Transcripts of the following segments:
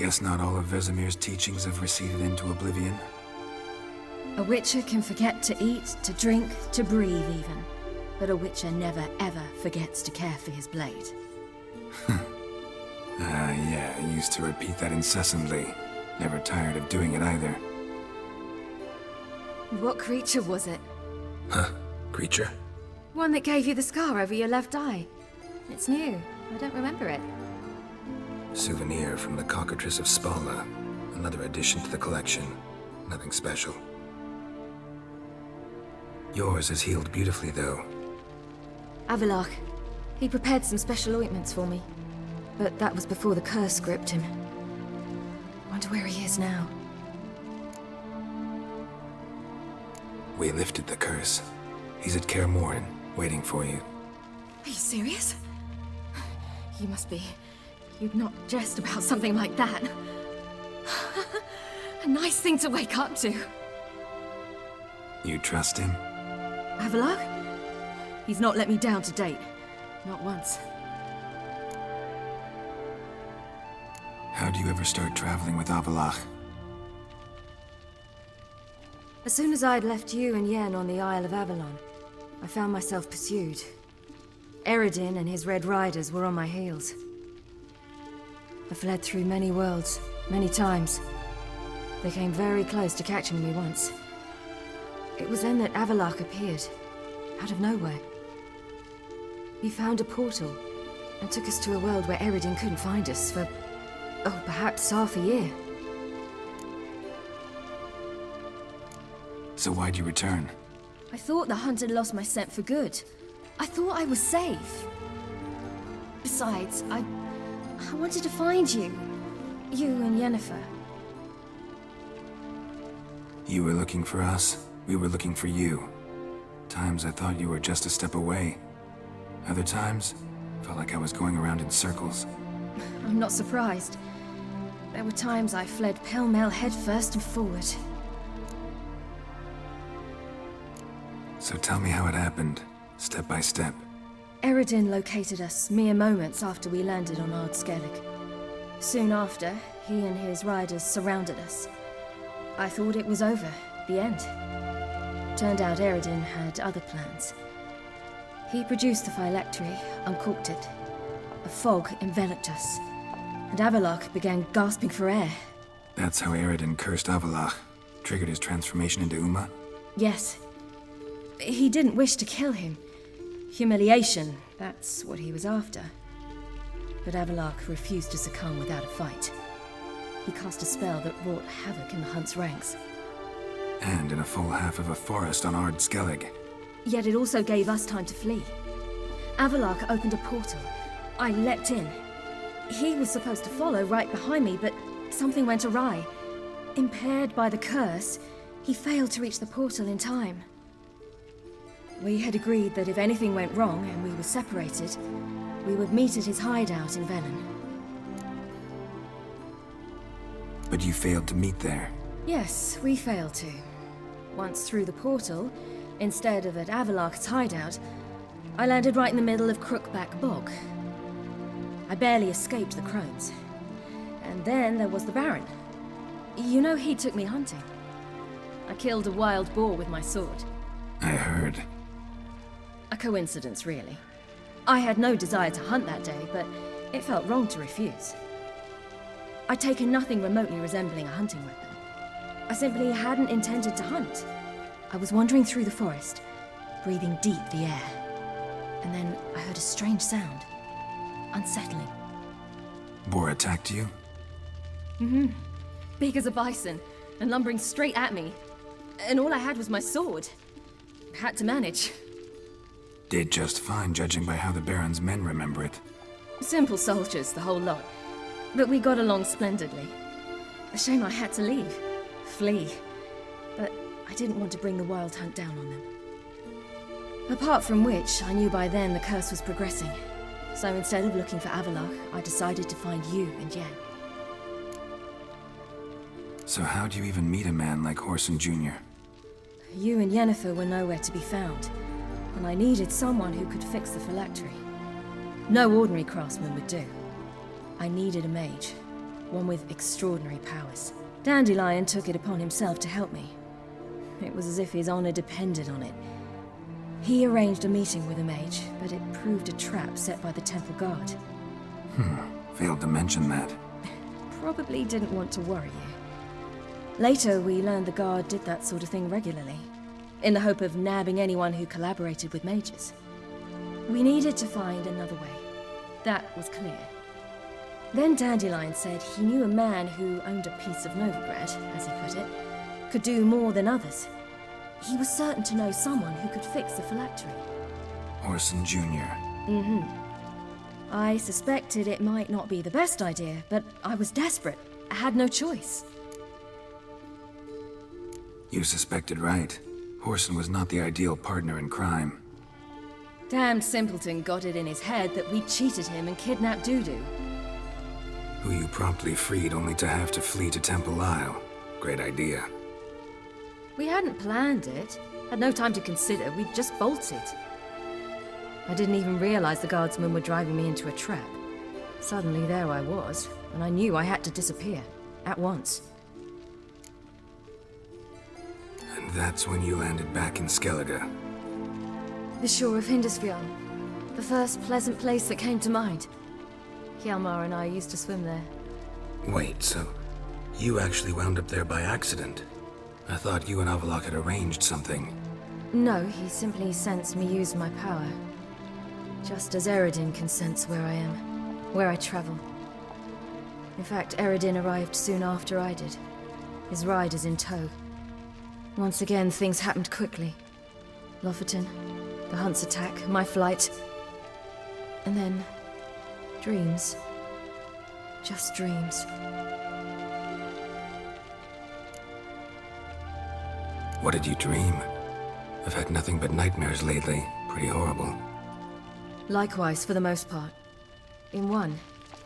Guess not all of Vesemir's teachings have receded into oblivion. A Witcher can forget to eat, to drink, to breathe even. But a Witcher never ever forgets to care for his blade. Yeah, I used to repeat that incessantly. Never tired of doing it either. What creature was it? Huh? Creature? One that gave you the scar over your left eye. It's new. I don't remember it. Souvenir from the Cockatrice of Spala. Another addition to the collection. Nothing special. Yours has healed beautifully, though. Avallac'h. He prepared some special ointments for me. But that was before the curse gripped him. Wonder where he is now. We lifted the curse. He's at Kaer Morhen, waiting for you. Are you serious? You must be. You'd not jest about something like that. A nice thing to wake up to. You trust him? Avallac'h? He's not let me down to date. Not once. How'd you ever start traveling with Avallac'h? As soon as I'd left you and Yen on the Isle of Avalon, I found myself pursued. Eredin and his Red Riders were on my heels. I fled through many worlds, many times. They came very close to catching me once. It was then that Avallac'h appeared, out of nowhere. He found a portal, and took us to a world where Eredin couldn't find us for, perhaps half a year. So why'd you return? I thought the hunt had lost my scent for good. I thought I was safe. Besides, I wanted to find you. You and Yennefer. You were looking for us, we were looking for you. Times I thought you were just a step away. Other times, felt like I was going around in circles. I'm not surprised. There were times I fled pell-mell headfirst and forward. So tell me how it happened, step by step. Eredin located us mere moments after we landed on Ard Skellig. Soon after, he and his riders surrounded us. I thought it was over, the end. Turned out Eredin had other plans. He produced the phylactery, uncorked it. A fog enveloped us, and Avallac'h began gasping for air. That's how Eredin cursed Avallac'h, triggered his transformation into Uma? Yes. He didn't wish to kill him. Humiliation, that's what he was after. But Avallac'h refused to succumb without a fight. He cast a spell that wrought havoc in the hunt's ranks. And in a full half of a forest on Ard Skellig. Yet it also gave us time to flee. Avallac'h opened a portal. I leapt in. He was supposed to follow right behind me, but something went awry. Impaired by the curse, he failed to reach the portal in time. We had agreed that if anything went wrong and we were separated, we would meet at his hideout in Velen. But you failed to meet there. Yes, we failed to. Once through the portal, instead of at Avallac'h's hideout, I landed right in the middle of Crookback Bog. I barely escaped the crones. And then there was the Baron. You know, he took me hunting. I killed a wild boar with my sword. I heard. A coincidence, really. I had no desire to hunt that day, but it felt wrong to refuse. I'd taken nothing remotely resembling a hunting weapon. I simply hadn't intended to hunt. I was wandering through the forest, breathing deep the air. And then I heard a strange sound. Unsettling. Boar attacked you? Mm-hmm. Big as a bison, and lumbering straight at me. And all I had was my sword. Had to manage. Did just fine, judging by how the Baron's men remember it. Simple soldiers, the whole lot. But we got along splendidly. A shame I had to leave. Flee. But I didn't want to bring the Wild Hunt down on them. Apart from which, I knew by then the curse was progressing. So instead of looking for Avallac'h, I decided to find you and Yen. So how'd you even meet a man like Whoreson Jr.? You and Yennefer were nowhere to be found, and I needed someone who could fix the phylactery. No ordinary craftsman would do. I needed a mage. one with extraordinary powers. Dandelion took it upon himself to help me. It was as if his honor depended on it. He arranged a meeting with a mage, but it proved a trap set by the temple guard. Failed to mention that. Probably didn't want to worry you. Later, we learned the guard did that sort of thing regularly, in the hope of nabbing anyone who collaborated with mages. We needed to find another way. That was clear. Then Dandelion said he knew a man who owned a piece of Novigrad, as he put it, could do more than others. He was certain to know someone who could fix the phylactery. Orson Jr. I suspected it might not be the best idea, but I was desperate. I had no choice. You suspected right. Orson was not the ideal partner in crime. Damned simpleton got it in his head that we cheated him and kidnapped Dudu. Who you promptly freed only to have to flee to Temple Isle. Great idea. We hadn't planned it. Had no time to consider. We just bolted. I didn't even realize the guardsmen were driving me into a trap. Suddenly there I was, and I knew I had to disappear. At once. And that's when you landed back in Skellige. The shore of Hindisfjord. The first pleasant place that came to mind. Hjalmar and I used to swim there. Wait, so you actually wound up there by accident? I thought you and Avallac'h had arranged something. No, he simply sensed me use my power. Just as Eredin can sense where I am, where I travel. In fact, Eredin arrived soon after I did. His riders in tow. Once again, things happened quickly. Lofoten, the hunt's attack, my flight. And then... dreams. Just dreams. What did you dream? I've had nothing but nightmares lately. Pretty horrible. Likewise, for the most part. In one,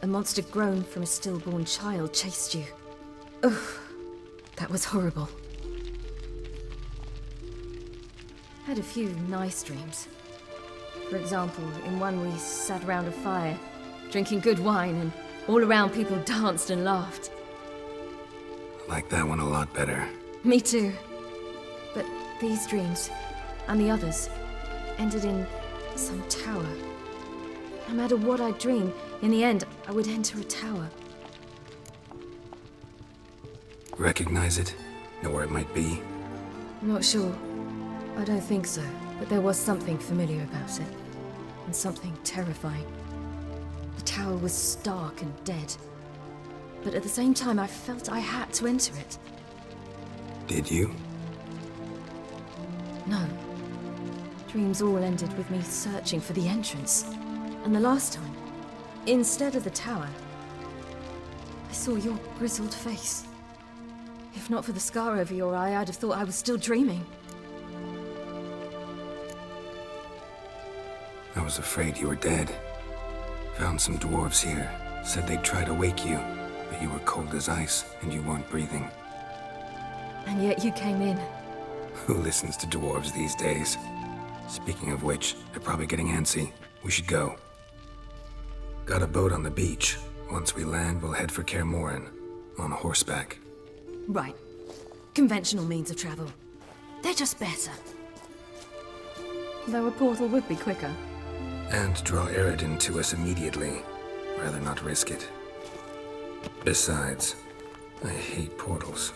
a monster grown from a stillborn child chased you. Ugh, that was horrible. Had a few nice dreams. For example, in one we sat around a fire, drinking good wine, and all around people danced and laughed. I like that one a lot better. Me too. But these dreams, and the others, ended in some tower. No matter what I dream, in the end, I would enter a tower. Recognize it? Know where it might be? I'm not sure. I don't think so, but there was something familiar about it. And something terrifying. The tower was stark and dead. But at the same time, I felt I had to enter it. Did you? No. Dreams all ended with me searching for the entrance. And the last time, instead of the tower, I saw your grizzled face. If not for the scar over your eye, I'd have thought I was still dreaming. I was afraid you were dead. Found some dwarves here. Said they'd try to wake you, but you were cold as ice and you weren't breathing. And yet you came in. Who listens to dwarves these days? Speaking of which, they're probably getting antsy. We should go. Got a boat on the beach. Once we land, we'll head for Kaer Morhen. On horseback. Right. Conventional means of travel. They're just better. Though a portal would be quicker. And draw Eredin to us immediately. Rather not risk it. Besides, I hate portals.